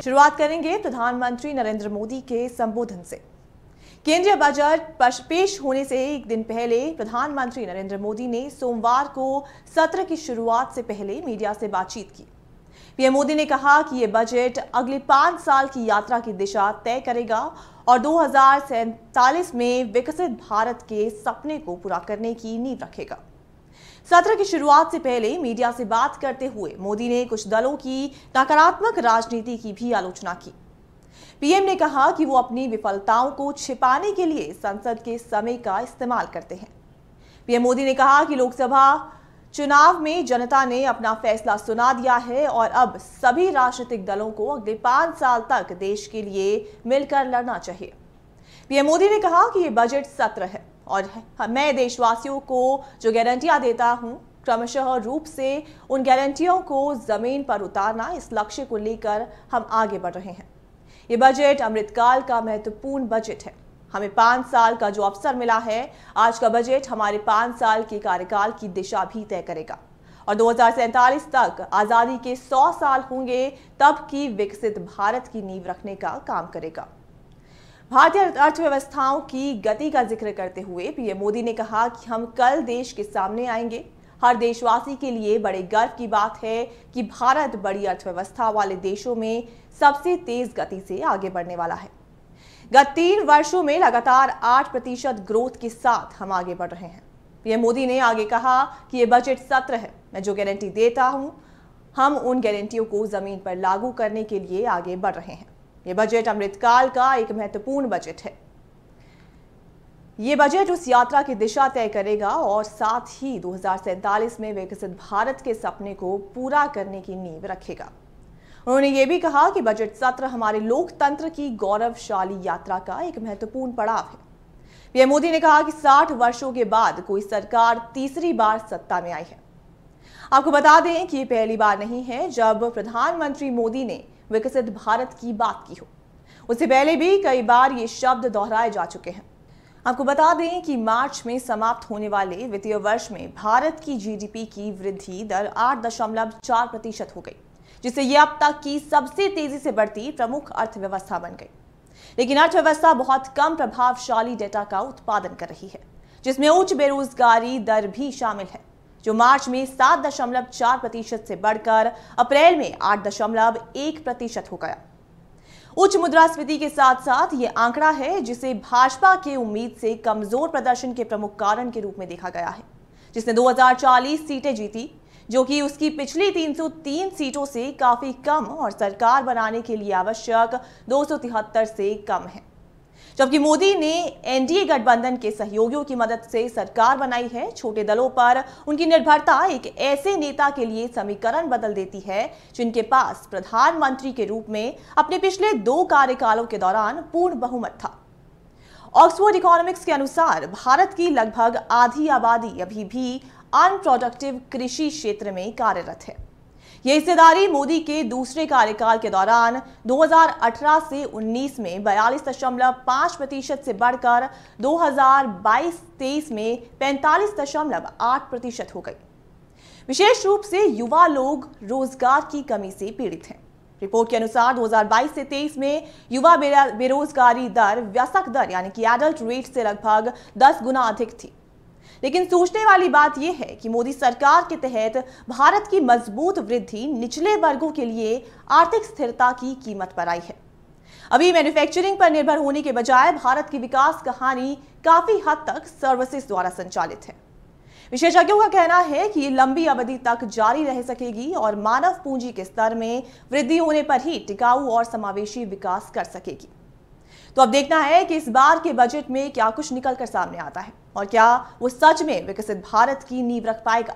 शुरुआत करेंगे प्रधानमंत्री नरेंद्र मोदी के संबोधन से। केंद्रीय बजट पेश होने से एक दिन पहले प्रधानमंत्री नरेंद्र मोदी ने सोमवार को सत्र की शुरुआत से पहले मीडिया से बातचीत की। पीएम मोदी ने कहा कि यह बजट अगले 5 साल की यात्रा की दिशा तय करेगा और 2047 में विकसित भारत के सपने को पूरा करने की नींव रखेगा। सत्र की शुरुआत से पहले मीडिया से बात करते हुए मोदी ने कुछ दलों की नकारात्मक राजनीति की भी आलोचना की। पीएम ने कहा कि वो अपनी विफलताओं को छिपाने के लिए संसद के समय का इस्तेमाल करते हैं। पीएम मोदी ने कहा कि लोकसभा चुनाव में जनता ने अपना फैसला सुना दिया है और अब सभी राजनीतिक दलों को अगले 5 साल तक देश के लिए मिलकर लड़ना चाहिए। पीएम मोदी ने कहा कि ये बजट सत्र है और मैं देशवासियों को जो गारंटियां देता हूं, क्रमशः रूप से उन गारंटियों को जमीन पर उतारना, इस लक्ष्य को लेकर हम आगे बढ़ रहे हैं। ये बजट अमृतकाल का महत्वपूर्ण बजट है। हमें 5 साल का जो अवसर मिला है, आज का बजट हमारे 5 साल के कार्यकाल की दिशा भी तय करेगा और 2047 तक आजादी के 100 साल होंगे, तब की विकसित भारत की नींव रखने का काम करेगा। भारतीय अर्थव्यवस्थाओं की गति का जिक्र करते हुए पीएम मोदी ने कहा कि हम कल देश के सामने आएंगे। हर देशवासी के लिए बड़े गर्व की बात है कि भारत बड़ी अर्थव्यवस्था वाले देशों में सबसे तेज गति से आगे बढ़ने वाला है। गत 3 वर्षों में लगातार 8% ग्रोथ के साथ हम आगे बढ़ रहे हैं। पीएम मोदी ने आगे कहा कि यह बजट सत्र है। मैं जो गारंटी देता हूं, हम उन गारंटियों को जमीन पर लागू करने के लिए आगे बढ़ रहे हैं। यह बजट अमृतकाल का एक महत्वपूर्ण बजट है। ये बजट उस यात्रा की दिशा तय करेगा और साथ ही 2047 में विकसित भारत के सपने को पूरा करने की नींव रखेगा। उन्होंने ये भी कहा कि बजट सत्र हमारे लोकतंत्र की गौरवशाली यात्रा का एक महत्वपूर्ण पड़ाव है। पीएम मोदी ने कहा कि 60 वर्षों के बाद कोई सरकार तीसरी बार सत्ता में आई है। आपको बता दें कि ये पहली बार नहीं है जब प्रधानमंत्री मोदी ने विकसित भारत की बात की हो। उससे पहले भी कई बार ये शब्द दोहराए जा चुके हैं। आपको बता दें कि मार्च में समाप्त होने वाले वित्तीय वर्ष में भारत की जीडीपी की वृद्धि दर 8.4% हो गई, जिससे यह अब तक की सबसे तेजी से बढ़ती प्रमुख अर्थव्यवस्था बन गई। लेकिन अर्थव्यवस्था बहुत कम प्रभावशाली डेटा का उत्पादन कर रही है, जिसमें उच्च बेरोजगारी दर भी शामिल है, जो मार्च में 7.4% से बढ़कर अप्रैल में 8.1% हो गया। उच्च मुद्रास्फीति के साथ साथ ये आंकड़ा है जिसे भाजपा के उम्मीद से कमजोर प्रदर्शन के प्रमुख कारण के रूप में देखा गया है, जिसने 2040 सीटें जीती, जो कि उसकी पिछली 303 सीटों से काफी कम और सरकार बनाने के लिए आवश्यक 273 से कम है। जबकि मोदी ने एनडीए गठबंधन के सहयोगियों की मदद से सरकार बनाई है। छोटे दलों पर उनकी निर्भरता एक ऐसे नेता के लिए समीकरण बदल देती है जिनके पास प्रधानमंत्री के रूप में अपने पिछले 2 कार्यकालों के दौरान पूर्ण बहुमत था। ऑक्सफोर्ड इकोनॉमिक्स के अनुसार भारत की लगभग आधी आबादी अभी भी अनप्रोडक्टिव कृषि क्षेत्र में कार्यरत है। यह हिस्सेदारी मोदी के दूसरे कार्यकाल के दौरान 2018 से 19 में 42.5% से बढ़कर 2022-23 में 45.8% हो गई। विशेष रूप से युवा लोग रोजगार की कमी से पीड़ित हैं। रिपोर्ट के अनुसार 2022 से 23 में युवा बेरोजगारी दर वयस्क दर यानी कि एडल्ट रेट से लगभग 10 गुना अधिक थी। लेकिन सोचने वाली बात यह है कि मोदी सरकार के तहत भारत की मजबूत वृद्धि निचले वर्गों के लिए आर्थिक स्थिरता की कीमत पर आई है। अभी मैन्युफैक्चरिंग पर निर्भर होने के बजाय भारत की विकास कहानी काफी हद तक सर्विसेज द्वारा संचालित है। विशेषज्ञों का कहना है कि ये लंबी अवधि तक जारी रह सकेगी और मानव पूंजी के स्तर में वृद्धि होने पर ही टिकाऊ और समावेशी विकास कर सकेगी। तो अब देखना है कि इस बार के बजट में क्या कुछ निकल कर सामने आता है और क्या वो सच में विकसित भारत की नींव रख पाएगा।